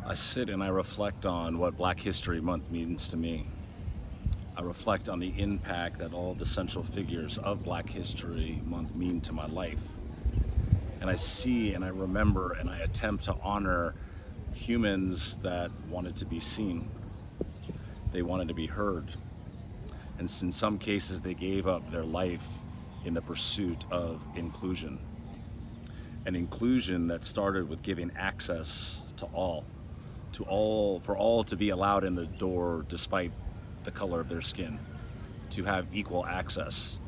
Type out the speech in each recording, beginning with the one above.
I sit and I reflect on what Black History Month means to me. I reflect on the impact that all the central figures of Black History Month mean to my life. And I see and I remember and I attempt to honor humans that wanted to be seen. They wanted to be heard. And in some cases, they gave up their life in the pursuit of inclusion. An inclusion that started with giving access to all, for all to be allowed in the door despite the color of their skin, to have equal access.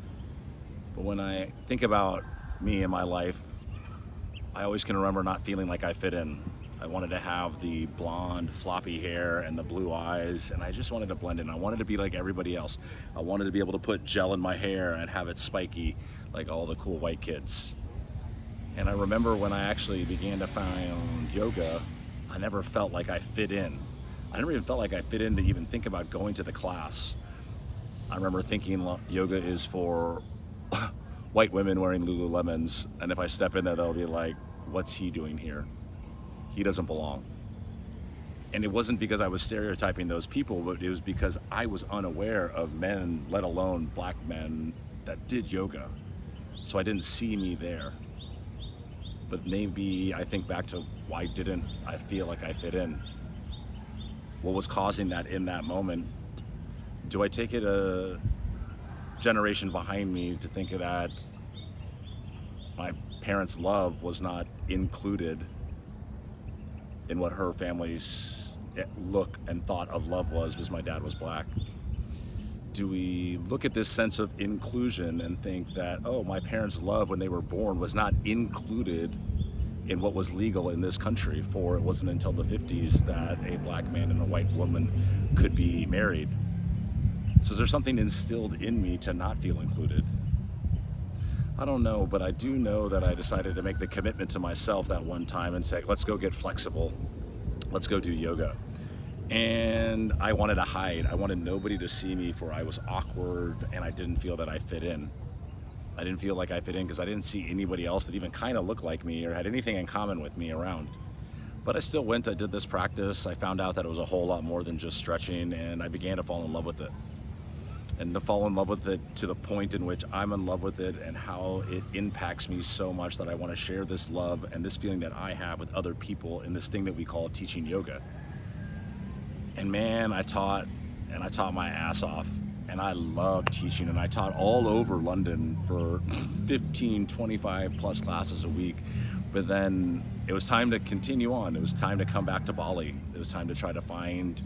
But when I think about me and my life, I always can remember not feeling like I fit in. I wanted to have the blonde, floppy hair and the blue eyes, and I just wanted to blend in. I wanted to be like everybody else. I wanted to be able to put gel in my hair and have it spiky like all the cool white kids. And I remember when I actually began to find yoga, I never felt like I fit in. I never even felt like I fit in to even think about going to the class. I remember thinking yoga is for white women wearing Lululemons, and if I step in there, they'll be like, what's he doing here? He doesn't belong. And it wasn't because I was stereotyping those people, but it was because I was unaware of men, let alone black men, that did yoga. So I didn't see me there. But maybe I think back to why didn't I feel like I fit in? What was causing that in that moment? Do I take it a generation behind me to think that my parents' love was not included in what her family's look and thought of love was because my dad was black? Do we look at this sense of inclusion and think that, oh, my parents' love when they were born was not included in what was legal in this country, for it wasn't until the 50s that a black man and a white woman could be married? So is there something instilled in me to not feel included? I don't know, but I do know that I decided to make the commitment to myself that one time and say, let's go get flexible. Let's go do yoga. And I wanted to hide. I wanted nobody to see me, for I was awkward and I didn't feel that I fit in. I didn't feel like I fit in because I didn't see anybody else that even kind of looked like me or had anything in common with me around. But I still went, I did this practice. I found out that it was a whole lot more than just stretching, and I began to fall in love with it. And to fall in love with it to the point in which I'm in love with it and how it impacts me so much that I want to share this love and this feeling that I have with other people in this thing that we call teaching yoga. And man, I taught my ass off, and I love teaching, and I taught all over London for 15, 25 plus classes a week. But then it was time to continue on. It was time to come back to Bali. It was time to try to find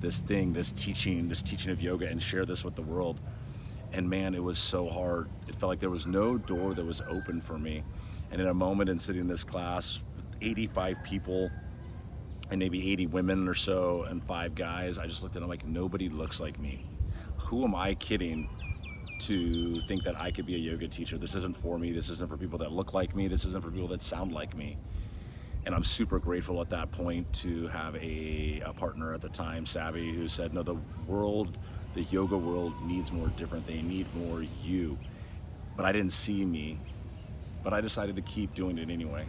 this thing, this teaching of yoga, and share this with the world. And man, it was so hard. It felt like there was no door that was open for me. And in a moment, in sitting in this class with 85 people and maybe 80 women or so and 5 guys, I just looked at them like, nobody looks like me. Who am I kidding to think that I could be a yoga teacher? This isn't for me. This isn't for people that look like me. This isn't for people that sound like me. And I'm super grateful at that point to have a partner at the time, Savvy, who said, no, the yoga world needs more different. They need more you. But I didn't see me, but I decided to keep doing it anyway.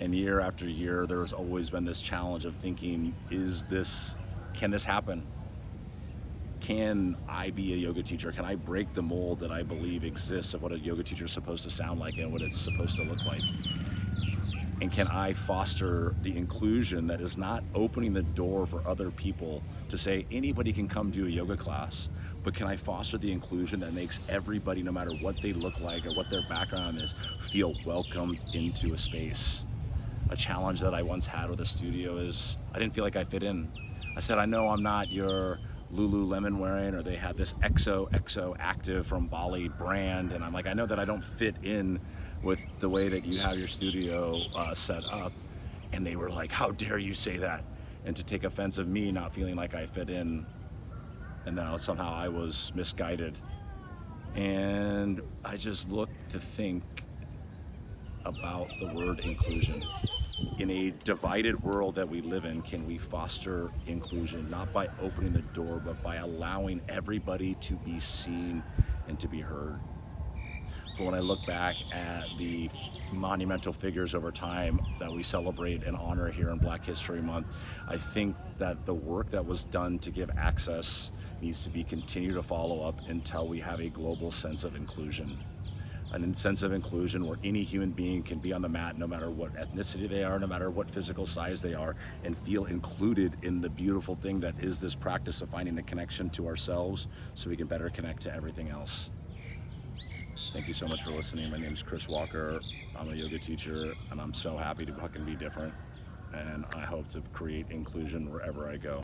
And year after year, there has always been this challenge of thinking, can this happen? Can I be a yoga teacher? Can I break the mold that I believe exists of what a yoga teacher is supposed to sound like and what it's supposed to look like? And can I foster the inclusion that is not opening the door for other people to say anybody can come do a yoga class, but can I foster the inclusion that makes everybody, no matter what they look like or what their background is, feel welcomed into a space? A challenge that I once had with a studio is I didn't feel like I fit in. I said, I know I'm not your Lululemon wearing, or they had this XO Active from Bali brand, and I'm like, I know that I don't fit in with the way that you have your studio set up. And they were like, how dare you say that? And to take offense of me not feeling like I fit in, and now somehow I was misguided. And I just looked to think about the word inclusion. In a divided world that we live in, can we foster inclusion, not by opening the door, but by allowing everybody to be seen and to be heard? for when I look back at the monumental figures over time that we celebrate and honor here in Black History Month. I think that the work that was done to give access needs to be continued to follow up until we have a global sense of inclusion. A sense of inclusion where any human being can be on the mat no matter what ethnicity they are, no matter what physical size they are, and feel included in the beautiful thing that is this practice of finding a connection to ourselves so we can better connect to everything else. Thank you so much for listening. My name's Chris Walker. I'm a yoga teacher, and I'm so happy to fucking be different. And I hope to create inclusion wherever I go.